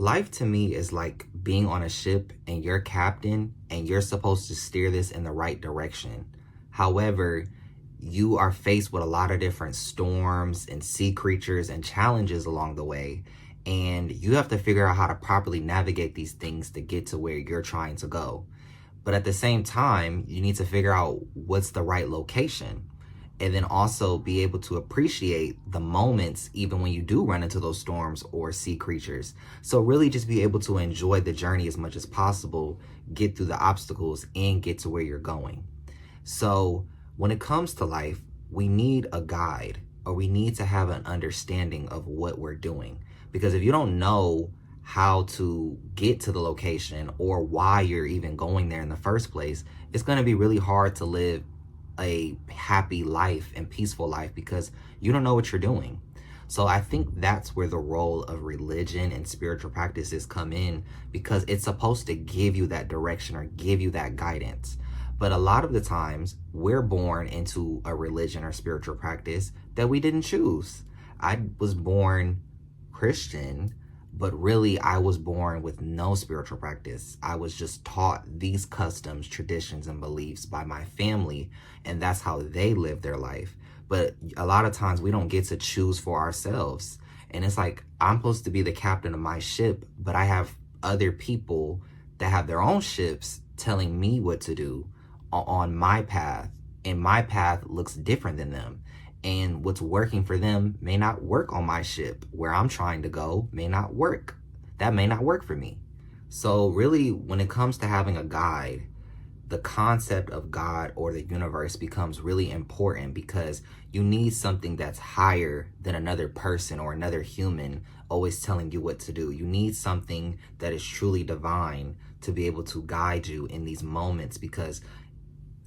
Life to me is like being on a ship and you're captain and you're supposed to steer this in the right direction. However, you are faced with a lot of different storms and sea creatures and challenges along the way. And you have to figure out how to properly navigate these things to get to where you're trying to go. But at the same time, you need to figure out what's the right location and then also be able to appreciate the moments even when you do run into those storms or sea creatures. So really just be able to enjoy the journey as much as possible, get through the obstacles and get to where you're going. So when it comes to life, we need a guide, or we need to have an understanding of what we're doing. Because if you don't know how to get to the location or why you're even going there in the first place, it's going to be really hard to live a happy life and peaceful life because you don't know what you're doing. So I think that's where the role of religion and spiritual practices come in, because it's supposed to give you that direction or give you that guidance. But a lot of the times we're born into a religion or spiritual practice that we didn't choose. I was born Christian, but really I was born with no spiritual practice. I was just taught these customs, traditions, and beliefs by my family, and that's how they live their life. But a lot of times we don't get to choose for ourselves. And it's like, I'm supposed to be the captain of my ship, but I have other people that have their own ships telling me what to do on my path. And my path looks different than them. And what's working for them may not work on my ship. Where I'm trying to go may not work. That may not work for me. So really, when it comes to having a guide, the concept of God or the universe becomes really important, because you need something that's higher than another person or another human always telling you what to do. You need something that is truly divine to be able to guide you in these moments, because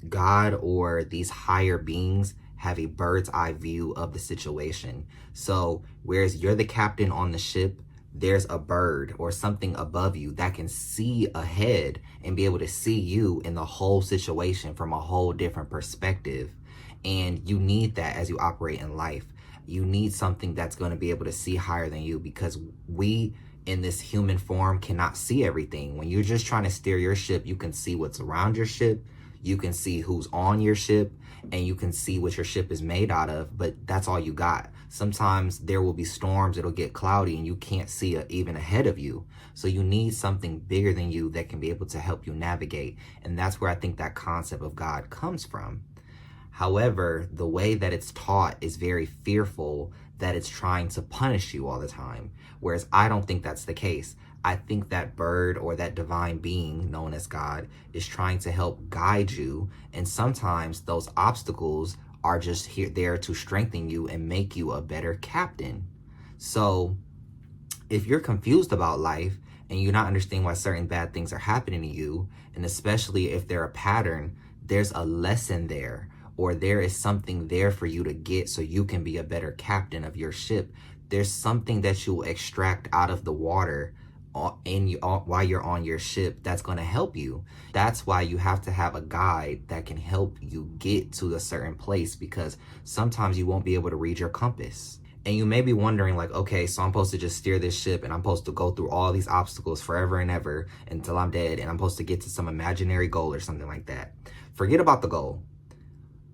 God or these higher beings have a bird's eye view of the situation. So whereas you're the captain on the ship, there's a bird or something above you that can see ahead and be able to see you in the whole situation from a whole different perspective. And you need that as you operate in life. You need something that's going to be able to see higher than you, because we in this human form cannot see everything. When you're just trying to steer your ship, you can see what's around your ship, you can see who's on your ship, and you can see what your ship is made out of, but that's all you got. Sometimes there will be storms, it'll get cloudy, and you can't see even ahead of you. So you need something bigger than you that can be able to help you navigate. And that's where I think that concept of God comes from. However, the way that it's taught is very fearful, that it's trying to punish you all the time. Whereas I don't think that's the case. I think that bird or that divine being known as God is trying to help guide you. And sometimes those obstacles are just there to strengthen you and make you a better captain. So if you're confused about life and you're not understanding why certain bad things are happening to you, and especially if they're a pattern, there's a lesson there, or there is something there for you to get so you can be a better captain of your ship. There's something that you'll extract out of the water while you're on your ship that's going to help you. That's why you have to have a guide that can help you get to a certain place, because sometimes you won't be able to read your compass. And you may be wondering, like, okay, so I'm supposed to just steer this ship and I'm supposed to go through all these obstacles forever and ever until I'm dead, and I'm supposed to get to some imaginary goal or something like that. Forget about the goal.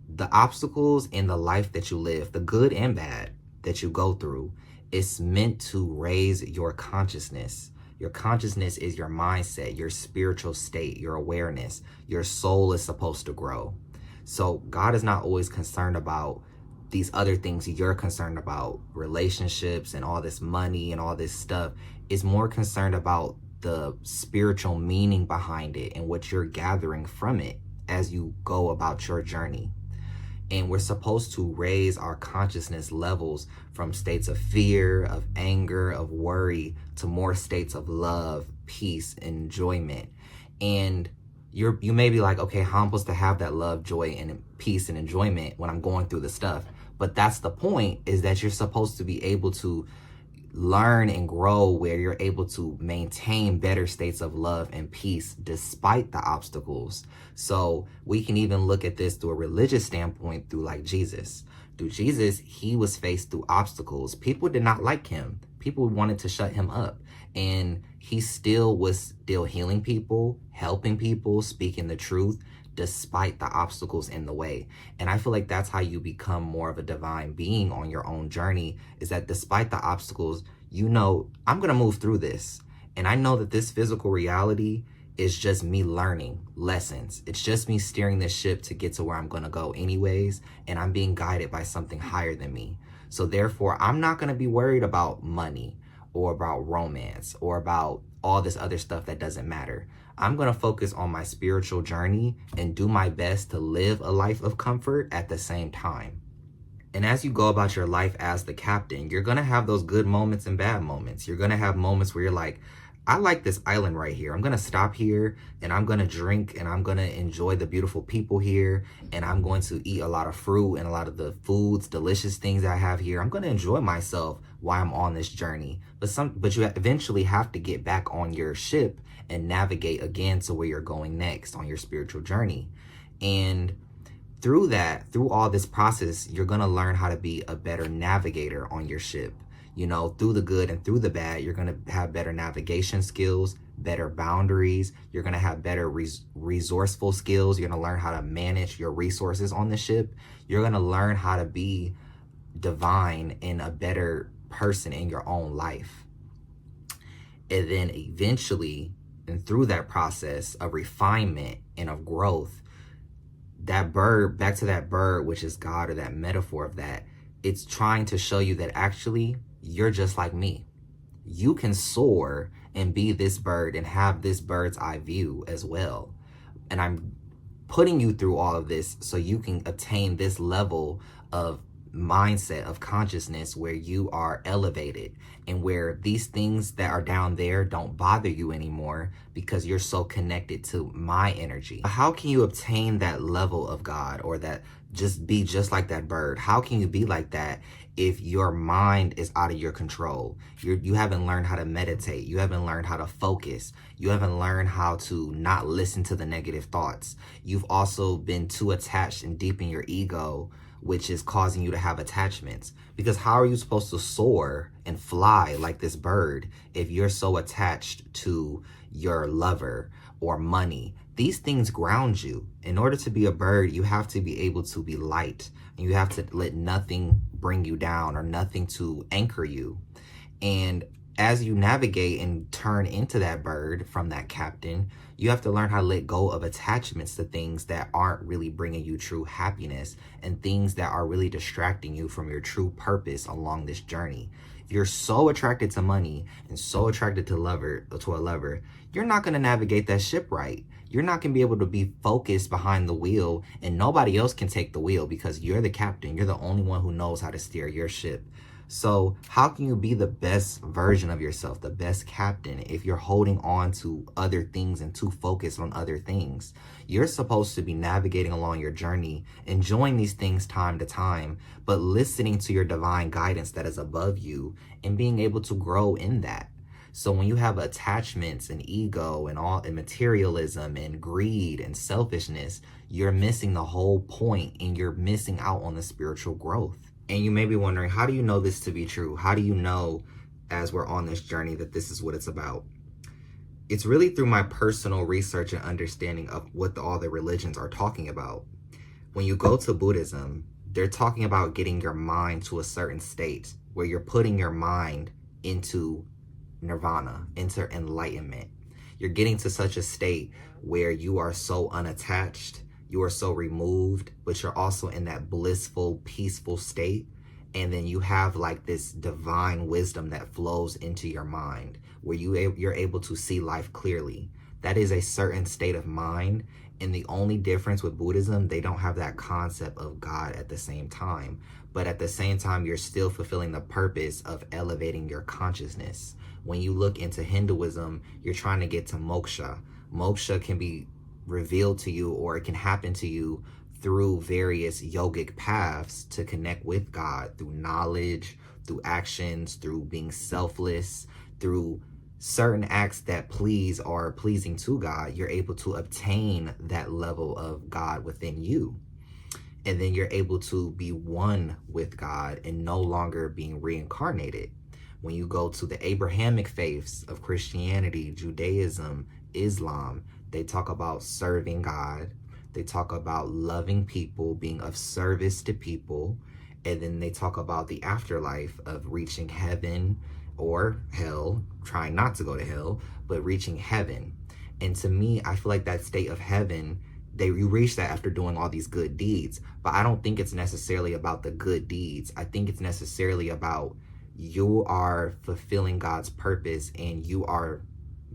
The obstacles in the life that you live, the good and bad that you go through, is meant to raise your consciousness. Your consciousness is your mindset, your spiritual state, your awareness. Your soul is supposed to grow. So God is not always concerned about these other things you're concerned about, relationships and all this money and all this stuff. Is more concerned about the spiritual meaning behind it and what you're gathering from it as you go about your journey. And we're supposed to raise our consciousness levels from states of fear, of anger, of worry, to more states of love, peace, and enjoyment. And you may be like, okay, how am I supposed to have that love, joy, and peace and enjoyment when I'm going through the stuff? But that's the point, is that you're supposed to be able to learn and grow where you're able to maintain better states of love and peace despite the obstacles. So we can even look at this through a religious standpoint, through like Jesus. Through Jesus, he was faced through obstacles. People did not like him. People wanted to shut him up. And he still was still healing people, helping people, speaking the truth, despite the obstacles in the way. And I feel like that's how you become more of a divine being on your own journey, is that despite the obstacles, you know, I'm going to move through this. And I know that this physical reality is just me learning lessons. It's just me steering this ship to get to where I'm going to go anyways. And I'm being guided by something higher than me. So therefore, I'm not going to be worried about money or about romance or about all this other stuff that doesn't matter. I'm going to focus on my spiritual journey and do my best to live a life of comfort at the same time. And as you go about your life as the captain, you're going to have those good moments and bad moments. You're going to have moments where you're like, I like this island right here. I'm going to stop here and I'm going to drink and I'm going to enjoy the beautiful people here. And I'm going to eat a lot of fruit and a lot of the foods, delicious things I have here. I'm going to enjoy myself while I'm on this journey. But you eventually have to get back on your ship and navigate again to where you're going next on your spiritual journey. And through all this process, you're going to learn how to be a better navigator on your ship. You know, through the good and through the bad, you're going to have better navigation skills, better boundaries. You're going to have better resourceful skills. You're going to learn how to manage your resources on the ship. You're going to learn how to be divine and a better person in your own life. And then eventually, and through that process of refinement and of growth, that bird, back to that bird, which is God, or that metaphor of that, it's trying to show you that actually you're just like me. You can soar and be this bird and have this bird's eye view as well. And I'm putting you through all of this so you can attain this level of mindset of consciousness where you are elevated and where these things that are down there don't bother you anymore because you're so connected to my energy. How can you obtain that level of God, or that just be just like that bird? How can you be like that if your mind is out of your control? You haven't learned how to meditate. You haven't learned how to focus. You haven't learned how to not listen to the negative thoughts. You've also been too attached and deep in your ego, which is causing you to have attachments. Because how are you supposed to soar and fly like this bird if you're so attached to your lover or money? These things ground you. In order to be a bird, you have to be able to be light. And you have to let nothing bring you down or nothing to anchor you. And as you navigate and turn into that bird from that captain, you have to learn how to let go of attachments to things that aren't really bringing you true happiness and things that are really distracting you from your true purpose along this journey. If you're so attracted to money and so attracted to a lover, you're not going to navigate that ship right. You're not going to be able to be focused behind the wheel, and nobody else can take the wheel because you're the captain. You're the only one who knows how to steer your ship. So how can you be the best version of yourself, the best captain, if you're holding on to other things and too focused on other things? You're supposed to be navigating along your journey, enjoying these things time to time, but listening to your divine guidance that is above you and being able to grow in that. So when you have attachments and ego and materialism and greed and selfishness, you're missing the whole point and you're missing out on the spiritual growth. And you may be wondering, how do you know this to be true? How do you know, as we're on this journey, that this is what it's about? It's really through my personal research and understanding of what all the religions are talking about. When you go to Buddhism, they're talking about getting your mind to a certain state where you're putting your mind into nirvana, into enlightenment. You're getting to such a state where you are so unattached, you are so removed, but you're also in that blissful, peaceful state. And then you have like this divine wisdom that flows into your mind where you're able to see life clearly. That is a certain state of mind. And the only difference with Buddhism, they don't have that concept of God at the same time. But at the same time, you're still fulfilling the purpose of elevating your consciousness. When you look into Hinduism, you're trying to get to moksha. Moksha can be revealed to you, or it can happen to you through various yogic paths to connect with God, through knowledge, through actions, through being selfless, through certain acts that please or are pleasing to God. You're able to obtain that level of God within you. And then you're able to be one with God and no longer being reincarnated. When you go to the Abrahamic faiths of Christianity, Judaism, Islam, they talk about serving God. They talk about loving people, being of service to people. And then they talk about the afterlife of reaching heaven or hell, trying not to go to hell, but reaching heaven. And to me, I feel like that state of heaven, you reach that after doing all these good deeds. But I don't think it's necessarily about the good deeds. I think it's necessarily about you are fulfilling God's purpose and you are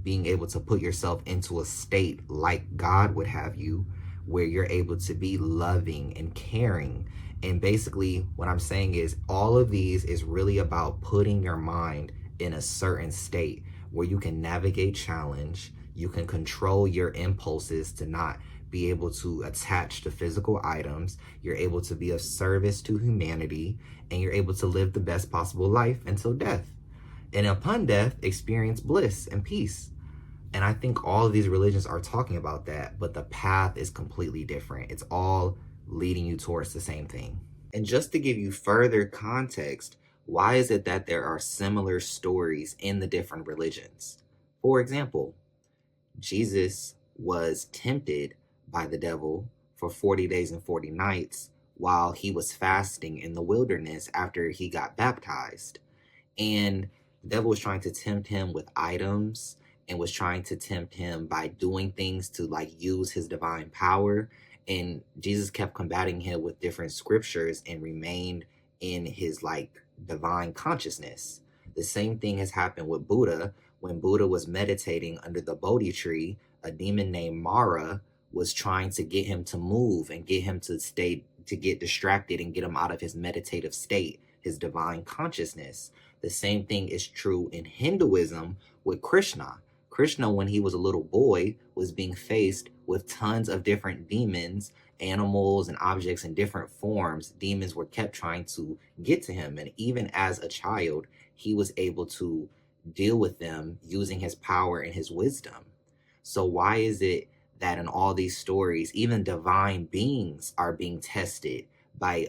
being able to put yourself into a state like God would have you, where you're able to be loving and caring. And basically what I'm saying is all of these is really about putting your mind in a certain state where you can navigate challenge, you can control your impulses to not be able to attach to physical items, you're able to be of service to humanity, and you're able to live the best possible life until death. And upon death, experience bliss and peace. And I think all of these religions are talking about that, but the path is completely different. It's all leading you towards the same thing. And just to give you further context, why is it that there are similar stories in the different religions? For example, Jesus was tempted by the devil for 40 days and 40 nights while he was fasting in the wilderness after he got baptized. And the devil was trying to tempt him with items and was trying to tempt him by doing things to like use his divine power. And Jesus kept combating him with different scriptures and remained in his like divine consciousness. The same thing has happened with Buddha. When Buddha was meditating under the Bodhi tree, a demon named Mara was trying to get him to move and get him to get distracted and get him out of his meditative state, his divine consciousness. The same thing is true in Hinduism with Krishna. Krishna, when he was a little boy, was being faced with tons of different demons, animals, and objects in different forms. Demons were kept trying to get to him. And even as a child, he was able to deal with them using his power and his wisdom. So why is it that in all these stories, even divine beings are being tested by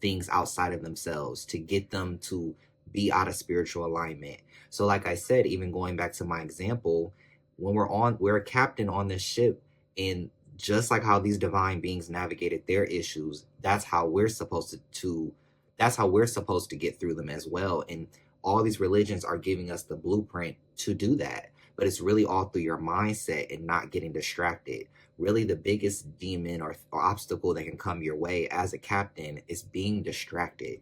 things outside of themselves to get them to be out of spiritual alignment? So like I said, even going back to my example, when we're a captain on this ship, and just like how these divine beings navigated their issues, that's how we're supposed to get through them as well. And all these religions are giving us the blueprint to do that. But it's really all through your mindset and not getting distracted. Really, the biggest demon or obstacle that can come your way as a captain is being distracted.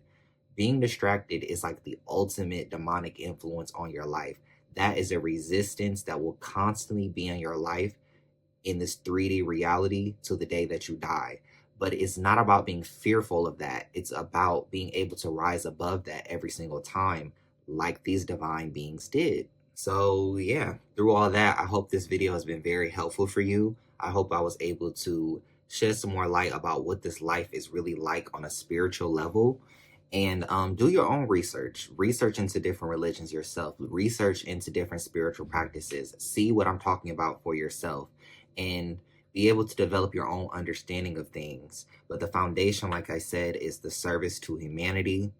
Being distracted is like the ultimate demonic influence on your life. That is a resistance that will constantly be in your life in this 3D reality till the day that you die. But it's not about being fearful of that. It's about being able to rise above that every single time, like these divine beings did. So yeah, through all that, I hope this video has been very helpful for you. I hope I was able to shed some more light about what this life is really like on a spiritual level. And do your own research. Research into different religions yourself. Research into different spiritual practices. See what I'm talking about for yourself. And be able to develop your own understanding of things. But the foundation, like I said, is the service to humanity.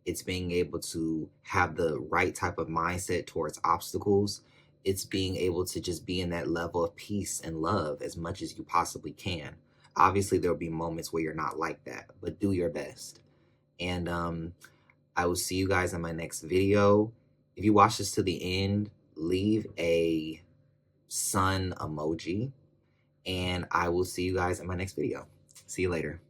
It's being able to have the right type of mindset towards obstacles. It's being able to just be in that level of peace and love as much as you possibly can. Obviously, there'll be moments where you're not like that, but do your best. And I will see you guys in my next video. If you watch this to the end, leave a sun emoji. And I will see you guys in my next video. See you later.